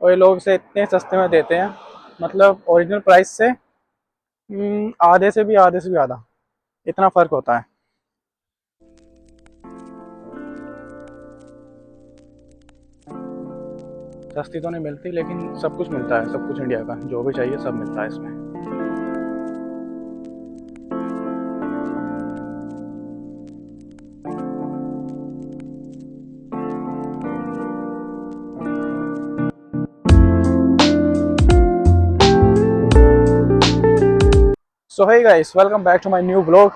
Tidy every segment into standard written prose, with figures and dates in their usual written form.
और ये लोग इसे इतने सस्ते में देते हैं, मतलब ओरिजिनल प्राइस से आधे से भी आधा इतना फ़र्क होता है। सस्ती तो नहीं मिलती, लेकिन सब कुछ मिलता है, सब कुछ इंडिया का जो भी चाहिए सब मिलता है इसमें। So hey guys, welcome back to my new blog.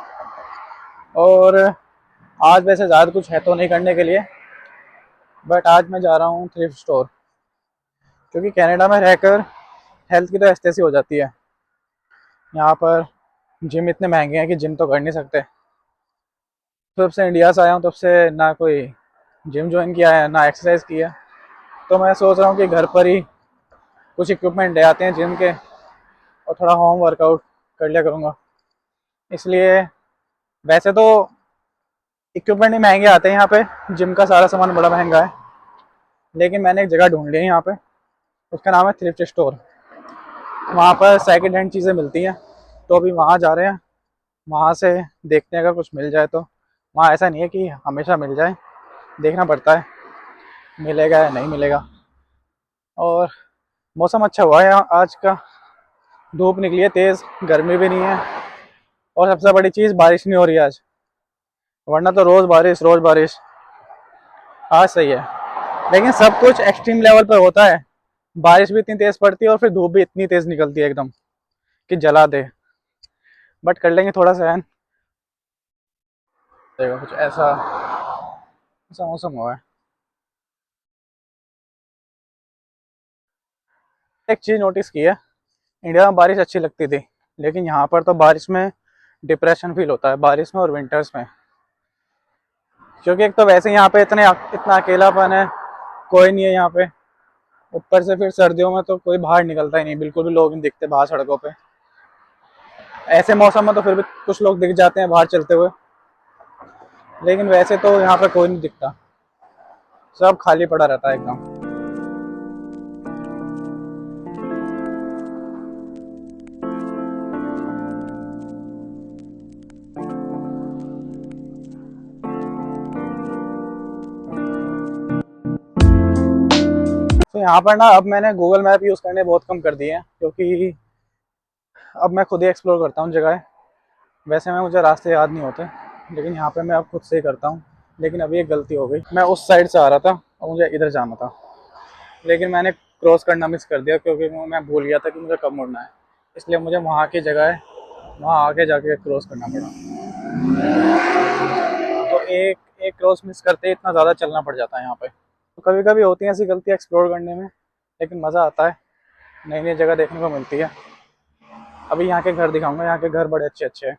और आज वैसे ज़्यादा कुछ है तो नहीं करने के लिए, बट आज मैं जा रहा हूँ थ्रिफ्ट स्टोर, क्योंकि कनाडा में रहकर हेल्थ की तो ऐसी हो जाती है। यहाँ पर जिम इतने महंगे हैं कि जिम तो कर नहीं सकते। तो जब से इंडिया से आया हूँ तब से ना कोई जिम ज्वाइन किया है ना एक्सरसाइज किया। तो मैं सोच रहा हूँ कि घर पर ही कुछ इक्विपमेंट ले आते हैं जिम के, और थोड़ा होम वर्कआउट कर लिया करूँगा। इसलिए वैसे तो इक्विपमेंट ही महंगे आते हैं यहाँ पे, जिम का सारा सामान बड़ा महंगा है। लेकिन मैंने एक जगह ढूंढ ली है यहाँ पे, उसका नाम है थ्रिफ्ट स्टोर। वहाँ पर सेकंड हैंड चीज़ें मिलती हैं, तो अभी वहाँ जा रहे हैं। वहाँ से देखते हैं अगर कुछ मिल जाए तो। वहाँ ऐसा नहीं है कि हमेशा मिल जाए, देखना पड़ता है मिलेगा या नहीं मिलेगा। और मौसम अच्छा हुआ है यहाँ आज का, धूप निकली है तेज़, गर्मी भी नहीं है। और सबसे बड़ी चीज़, बारिश नहीं हो रही है आज, वरना तो रोज़ बारिश रोज़ बारिश। आज सही है, लेकिन सब कुछ एक्सट्रीम लेवल पर होता है। बारिश भी इतनी तेज़ पड़ती है और फिर धूप भी इतनी तेज़ निकलती है एकदम कि जला दे। बट कर लेंगे थोड़ा सहन। देखो कुछ ऐसा ऐसा मौसम हुआ है। एक चीज़ नोटिस की है, इंडिया में बारिश अच्छी लगती थी, लेकिन यहाँ पर तो बारिश में डिप्रेशन फील होता है, बारिश में और विंटर्स में। क्योंकि एक तो वैसे यहाँ पे इतना अकेलापन है, कोई नहीं है यहाँ पे। ऊपर से फिर सर्दियों में तो कोई बाहर निकलता ही नहीं, बिल्कुल भी लोग नहीं दिखते बाहर सड़कों पे। ऐसे मौसम में तो फिर भी कुछ लोग दिख जाते हैं बाहर चलते हुए, लेकिन वैसे तो यहाँ पे कोई नहीं दिखता, सब खाली पड़ा रहता है एकदम। तो यहाँ पर ना अब मैंने गूगल मैप यूज़ करने बहुत कम कर दिए हैं, क्योंकि अब मैं खुद ही एक्सप्लोर करता हूँ जगह। वैसे मैं मुझे रास्ते याद नहीं होते, लेकिन यहाँ पे मैं अब खुद से ही करता हूँ। लेकिन अभी एक गलती हो गई, मैं उस साइड से आ रहा था और मुझे इधर जाना था, लेकिन मैंने क्रॉस करना मिस कर दिया, क्योंकि मैं भूल गया था कि मुझे कब मुड़ना है। इसलिए मुझे वहाँ की जगह है, वहाँ आगे जाके क्रॉस करना पड़ा। तो एक एक क्रॉस मिस करते ही इतना ज़्यादा चलना पड़ जाता है यहाँ पे। तो कभी कभी होती हैं ऐसी गलतियाँ एक्सप्लोर करने में, लेकिन मज़ा आता है, नई नई जगह देखने को मिलती है। अभी यहाँ के घर दिखाऊंगा, यहाँ के घर बड़े अच्छे अच्छे हैं।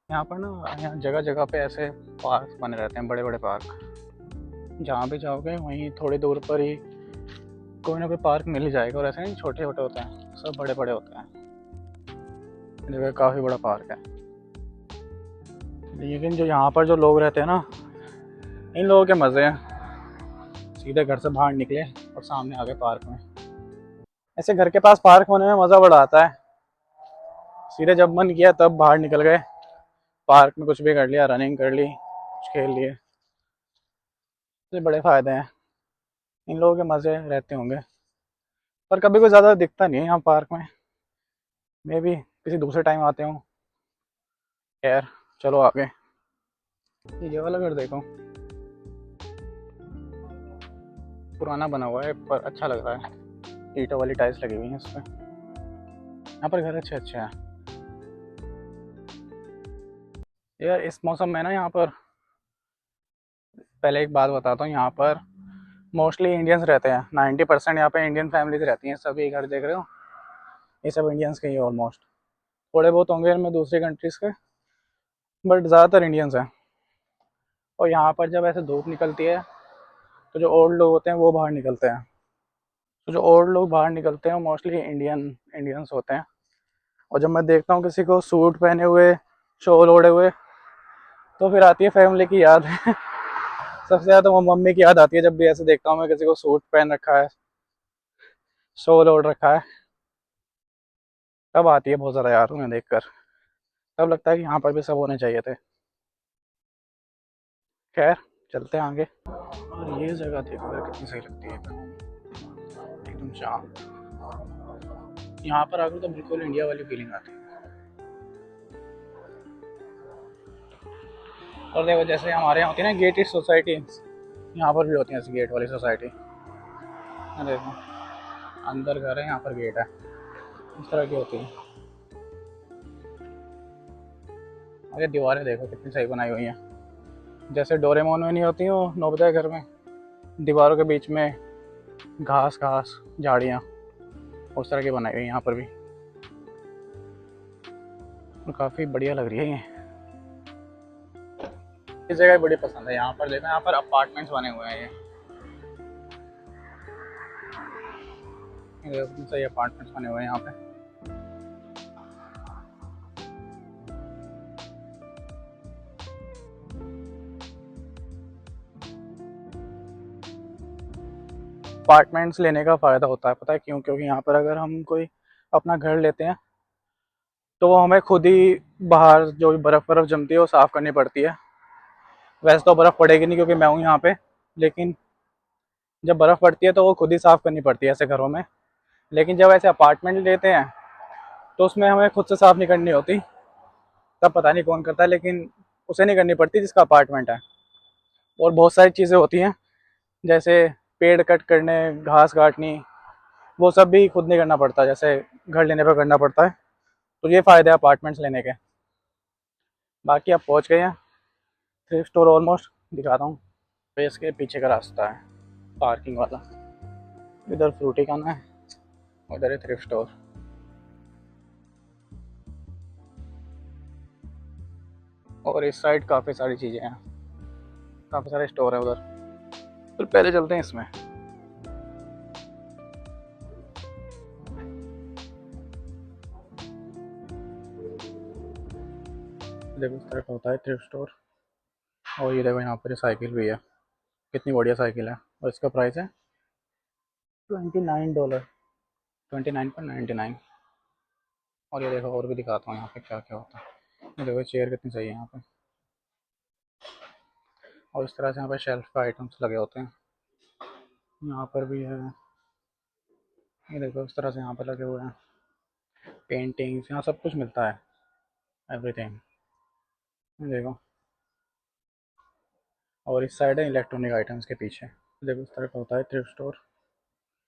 यहाँ पर ना, यहाँ जगह जगह पे ऐसे पार्क बने रहते हैं, बड़े बड़े पार्क। जहाँ भी जाओगे वहीं थोड़ी दूर पर ही कोई ना कोई पार्क मिल ही जाएगा। और ऐसे नहीं छोटे छोटे होते हैं, सब बड़े बड़े होते हैं। जगह काफ़ी बड़ा पार्क है। लेकिन जो यहाँ पर जो लोग रहते हैं ना, इन लोगों के मज़े हैं। सीधे घर से बाहर निकले और सामने आ गए पार्क में। ऐसे घर के पास पार्क होने में मज़ा बड़ा आता है। सीधे जब मन किया तब बाहर निकल गए, पार्क में कुछ भी कर लिया, रनिंग कर ली, कुछ खेल लिए। तो बड़े फ़ायदे हैं, इन लोगों के मज़े रहते होंगे। पर कभी कोई ज़्यादा दिखता नहीं है यहाँ पार्क में, मे भी किसी दूसरे टाइम आते हों। खैर, चलो आगे। ये वाला घर देखो, पुराना बना हुआ है पर अच्छा लग रहा है। ईंटों वाली टाइल्स लगी हुई हैं इस पर। यहाँ पर घर अच्छे अच्छे हैं यार। इस मौसम में ना यहाँ पर, पहले एक बात बताता हूँ, यहाँ पर मोस्टली इंडियंस रहते हैं। 90% यहाँ पे इंडियन फैमिलीज रहती हैं। सभी घर देख रहे हो, ये सब इंडियंस के ही ऑलमोस्ट। थोड़े बहुत होंगे इनमें दूसरी कंट्रीज़ के, बट ज़्यादातर इंडियंस हैं। और यहाँ पर जब ऐसे धूप निकलती है तो जो ओल्ड लोग होते हैं वो बाहर निकलते हैं। तो जो ओल्ड लोग बाहर निकलते हैं मोस्टली इंडियंस होते हैं। और जब मैं देखता हूँ किसी को सूट पहने हुए, शॉल ओढ़े हुए, तो फिर आती है फैमिली की याद। सबसे ज़्यादा तो वो मम्मी की याद आती है, जब भी ऐसे देखता हूँ मैं किसी को सूट पहन रखा है, सो लोड रखा है। तब आती है बहुत ज़्यादा यार उन्हें देखकर। तब लगता है कि यहाँ पर भी सब होने चाहिए थे। खैर, चलते हैं आगे। और ये जगह देखो यार कितनी सही लगती है, एकदम शांत। यहाँ पर आकर तो बिल्कुल इंडिया वाली फीलिंग आती है। और देखो जैसे हमारे यहाँ होती है ना गेटेड सोसाइटी, यहाँ पर भी होती है ऐसी गेट वाली सोसाइटी। देखो अंदर घर है, यहाँ पर गेट है, इस तरह की होती है। और ये दीवारें देखो कितनी सही बनाई हुई हैं, जैसे डोरेमोन में नहीं होती वो नोबिता के घर में, दीवारों के बीच में घास घास झाड़ियाँ, उस तरह की बनाई हुई है यहाँ पर भी। और काफ़ी बढ़िया लग रही है ये। इस जगह बड़ी पसंद है। यहाँ पर देखो, यहाँ पर अपार्टमेंट्स बने हुए हैं ये देखो, सही अपार्टमेंट्स बने हुए हैं यहाँ पे। अपार्टमेंट्स लेने का फ़ायदा होता है, पता है क्यों? क्योंकि यहाँ पर अगर हम कोई अपना घर लेते हैं तो वो हमें खुद ही बाहर जो भी बर्फ़ वर्फ़ जमती है वो साफ़ करनी पड़ती है। वैसे तो बर्फ़ पड़ेगी नहीं क्योंकि मैं हूँ यहाँ पे, लेकिन जब बर्फ़ पड़ती है तो वो खुद ही साफ़ करनी पड़ती है ऐसे घरों में। लेकिन जब ऐसे अपार्टमेंट लेते हैं तो उसमें हमें खुद से साफ़ नहीं करनी होती। तब पता नहीं कौन करता है, लेकिन उसे नहीं करनी पड़ती जिसका अपार्टमेंट है। और बहुत सारी चीज़ें होती हैं, जैसे पेड़ कट करने, घास काटनी, वो सब भी खुद नहीं करना पड़ता, जैसे घर लेने पर करना पड़ता है। तो ये फ़ायदे हैं अपार्टमेंट्स लेने के। बाकी आप पहुँच गए हैं थ्रिफ्ट स्टोर ऑलमोस्ट, दिखाता हूँ। तो इसके पीछे का रास्ता है पार्किंग वाला, इधर फ्रूटी खाना है, उधर है थ्रिफ्ट स्टोर। और इस साइड काफ़ी सारी चीज़ें हैं, काफ़ी सारे स्टोर है उधर। तो पहले चलते हैं इसमें। देखो इस तरह का होता है थ्रिफ्ट स्टोर। और ये देखो यहाँ पर साइकिल भी है, कितनी बढ़िया साइकिल है। और इसका प्राइस है $29, 29.99। और ये देखो और भी दिखाता हूँ यहाँ पे क्या क्या होता है। ये देखो चेयर कितनी सही है यहाँ पे। और इस तरह से यहाँ पे शेल्फ पे आइटम्स लगे होते हैं। यहाँ पर भी है, ये देखो इस तरह से यहाँ पे लगे हुए हैं। पेंटिंग्स, यहाँ सब कुछ मिलता है, एवरीथिंग। देखो, और इस साइड है इलेक्ट्रॉनिक आइटम्स के पीछे। देखो इस तरह का होता है थ्रिफ्ट स्टोर।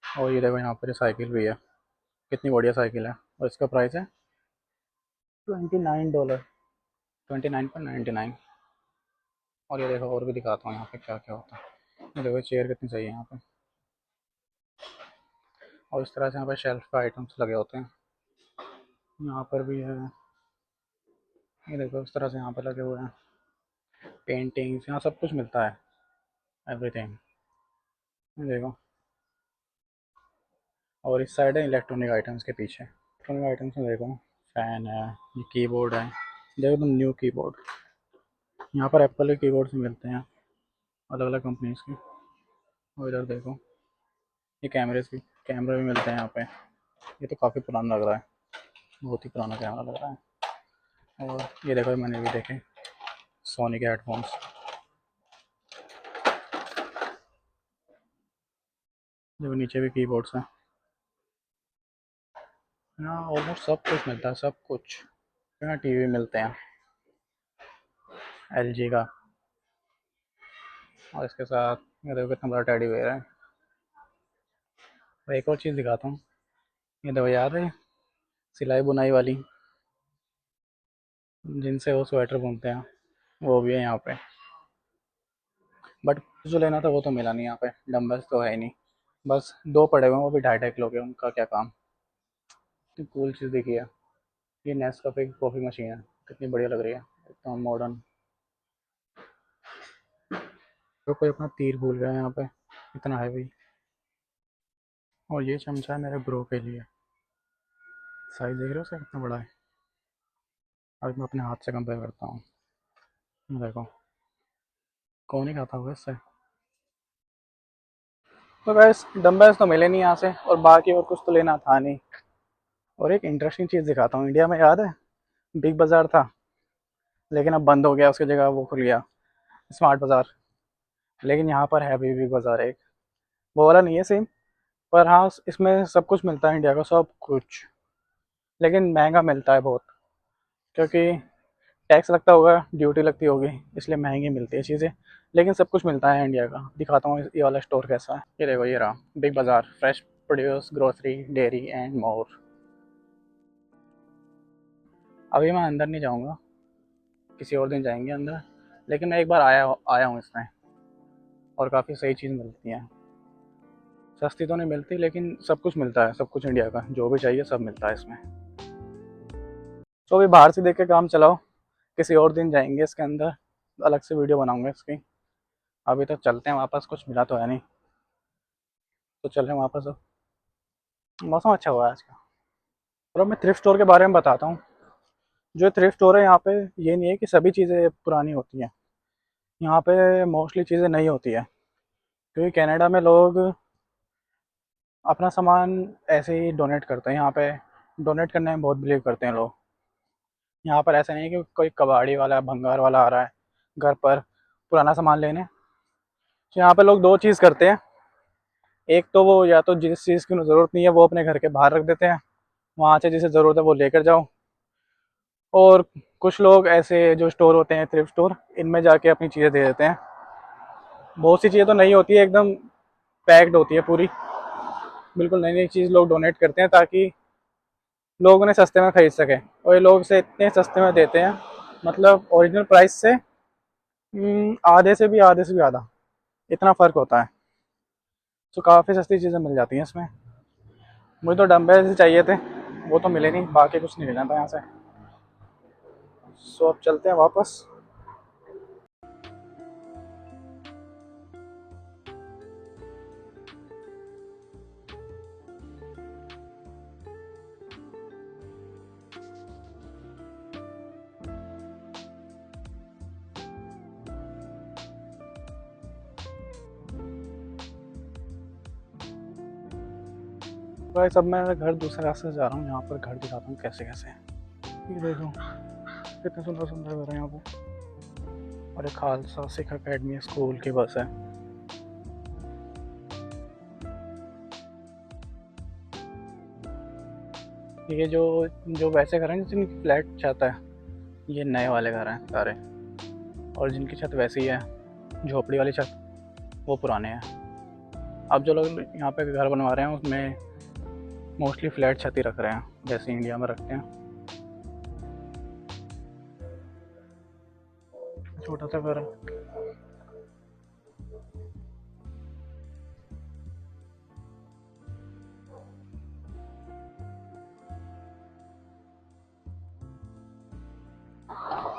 और ये देखो यहाँ पर साइकिल भी है, कितनी बढ़िया साइकिल है। और इसका प्राइस है $29, 29.99। और ये देखो और भी दिखाता हूँ यहाँ पे क्या क्या होता है। ये देखो चेयर कितनी सही है यहाँ पे। और इस तरह से यहाँ पे शेल्फ पे आइटम्स लगे होते हैं। यहाँ पर भी है, ये देखो इस तरह से यहाँ पे लगे हुए हैं। पेंटिंग्स, यहाँ सब कुछ मिलता है, एवरीथिंग। देखो, और इस साइड है इलेक्ट्रॉनिक आइटम्स के पीछे। इलेक्ट्रॉनिक आइटम्स में देखो फैन है, ये कीबोर्ड है, देखो तुम न्यू कीबोर्ड। यहाँ पर एप्पल के कीबोर्ड से मिलते हैं, अलग अलग कंपनीज के। और इधर देखो ये कैमरे भी मिलते हैं यहाँ पे। ये तो काफ़ी पुराना लग रहा है, बहुत ही पुराना कैमरा लग रहा है। और ये देखो मैंने भी देखे सोनी के हेडफोन्स। देखो नीचे भी कीबोर्ड्स हैं। यहाँ ऑलमोस्ट सब कुछ मिलता है, सब कुछ। यहाँ टीवी मिलते हैं एलजी का। और इसके साथ ये देखो कितना बड़ा टेडी बेयर है। और एक और चीज़ दिखाता हूँ, ये देखो याद है सिलाई बुनाई वाली, जिनसे वो स्वेटर बुनते हैं, वो भी है यहाँ पे। बट जो लेना था वो तो मिला नहीं यहाँ पे, डम्बल्स तो है ही नहीं। बस दो पड़े हुए हैं, वो भी 2.5-2.5 किलो के, उनका क्या काम। इतनी कूल चीज़ देखी है, ये नेस्कैफे की कॉफ़ी मशीन है, कितनी बढ़िया लग रही है, एकदम मॉडर्न। तो कोई अपना तीर भूल गया यहाँ पे, इतना हैवी। और ये चमचा है मेरे ब्रो के लिए, साइज देख रहे हो उसका कितना बड़ा है। अब मैं अपने हाथ से कंपेयर करता हूँ, देखो कौन ही खाता होगा इससे। तो गाइस डम्बल्स तो मिले नहीं यहाँ से, और बाकी और कुछ तो लेना था नहीं। और एक इंटरेस्टिंग चीज़ दिखाता हूँ, इंडिया में याद है बिग बाज़ार था, लेकिन अब बंद हो गया, उसकी जगह वो खुल गया स्मार्ट बाज़ार। लेकिन यहाँ पर है अभी बिग बाज़ार एक, वो वाला नहीं है सेम, पर हाँ इसमें सब कुछ मिलता है, इंडिया का सब कुछ, लेकिन महंगा मिलता है बहुत, क्योंकि टैक्स लगता होगा, ड्यूटी लगती होगी, इसलिए महंगी मिलती है चीज़ें। लेकिन सब कुछ मिलता है इंडिया का। दिखाता हूँ ये वाला स्टोर कैसा है। ये देखो, ये रहा बिग बाज़ार, fresh produce, grocery, dairy and more. अभी मैं अंदर नहीं जाऊँगा, किसी और दिन जाएंगे अंदर, लेकिन मैं एक बार आया आया हूँ इसमें, और काफ़ी सही चीज़ मिलती है। सस्ती तो नहीं मिलती, लेकिन सब कुछ मिलता है, सब कुछ इंडिया का जो भी चाहिए सब मिलता है इसमें। तो अभी बाहर से देख के काम चलाओ, किसी और दिन जाएंगे इसके अंदर, अलग से वीडियो बनाऊंगा इसकी। अभी तो चलते हैं वापस, कुछ मिला तो है नहीं, तो चल रहे हैं वापस अब। मौसम अच्छा हुआ है आज का। और अब मैं थ्रिफ्ट स्टोर के बारे में बताता हूँ। जो थ्रिफ्ट स्टोर है यहाँ पे, ये नहीं है कि सभी चीज़ें पुरानी होती हैं, यहाँ पे मोस्टली चीज़ें नई होती है, क्योंकि कनाडा में लोग अपना सामान ऐसे ही डोनेट करते हैं। यहाँ पे डोनेट करने में बहुत बिलीव करते हैं लोग। यहाँ पर ऐसा नहीं है कि कोई कबाड़ी वाला, भंगार वाला आ रहा है घर पर पुराना सामान लेने। तो यहाँ पे लोग दो चीज़ करते हैं, एक तो वो या तो जिस चीज़ की उन्हें ज़रूरत नहीं है वो अपने घर के बाहर रख देते हैं, वहाँ से जिसे ज़रूरत है वो लेकर जाओ। और कुछ लोग ऐसे जो स्टोर होते हैं थ्रिफ्ट स्टोर, इनमें जाके अपनी चीज़ें दे देते हैं। बहुत सी चीज़ें तो नहीं होती है, एकदम पैक्ड होती है पूरी, बिल्कुल नई नई चीज़ लोग डोनेट करते हैं ताकि लोग उन्हें सस्ते में खरीद सकें। और ये लोग इसे इतने सस्ते में देते हैं, मतलब ओरिजिनल प्राइस से आधे से भी आधा, इतना फ़र्क होता है। तो काफ़ी सस्ती चीज़ें मिल जाती हैं इसमें। मुझे तो डम्बल्स चाहिए थे, वो तो मिले नहीं, बाकी कुछ नहीं लेना था यहाँ से। सो अब चलते हैं वापस। गाइस अब मैं घर दूसरे रास्ते से जा रहा हूँ, यहाँ पर घर दिखाता हूँ कैसे कैसे। ये देखो कितने सुंदर सुंदर घर हैं यहाँ पे, और एक खालसा सिख अकेडमी स्कूल की बस है। ये जो जो वैसे घर हैं जिनकी फ्लैट छत है, ये नए वाले घर हैं सारे, और जिनकी छत वैसी है झोपड़ी वाली छत, वो पुराने हैं। अब जो लोग यहाँ पे घर बनवा रहे हैं उसमें मोस्टली फ्लैट छत ही रख रहे हैं, जैसे इंडिया में रखते हैं। छोटा सा घर है।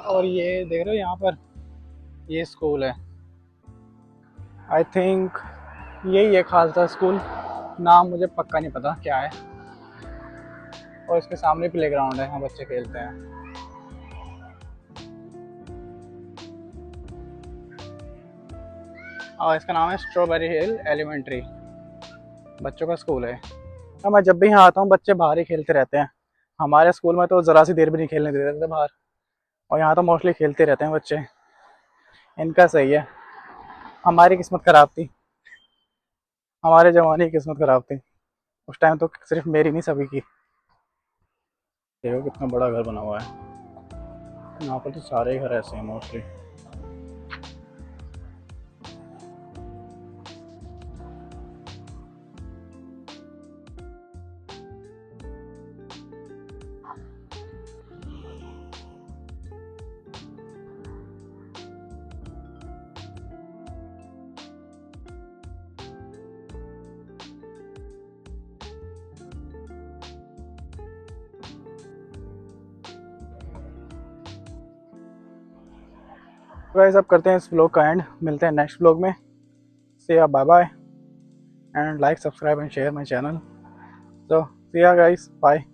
और ये देख रहे हो यहाँ पर, ये स्कूल है, आई थिंक यही है खालसा स्कूल, नाम मुझे पक्का नहीं पता क्या है। और इसके सामने प्लेग्राउंड है, यहाँ बच्चे खेलते हैं। और इसका नाम है स्ट्रॉबेरी हिल एलिमेंट्री, बच्चों का स्कूल है। अब मैं जब भी यहाँ आता हूँ बच्चे बाहर ही खेलते रहते हैं। हमारे स्कूल में तो ज़रा सी देर भी नहीं खेलने देते थे बाहर, और यहाँ तो मोस्टली खेलते रहते हैं बच्चे। इनका सही है, हमारी किस्मत ख़राब थी, हमारे ज़माने की किस्मत ख़राब थी उस टाइम तो, सिर्फ मेरी नहीं सभी की। देखो कितना बड़ा घर बना हुआ है, यहाँ पर तो सारे घर ऐसे हैं मोस्टली। गाइस अब करते हैं इस व्लॉग का एंड, मिलते हैं नेक्स्ट व्लॉग में। से या bye bye, and like, subscribe and share my channel. So see ya guys, bye.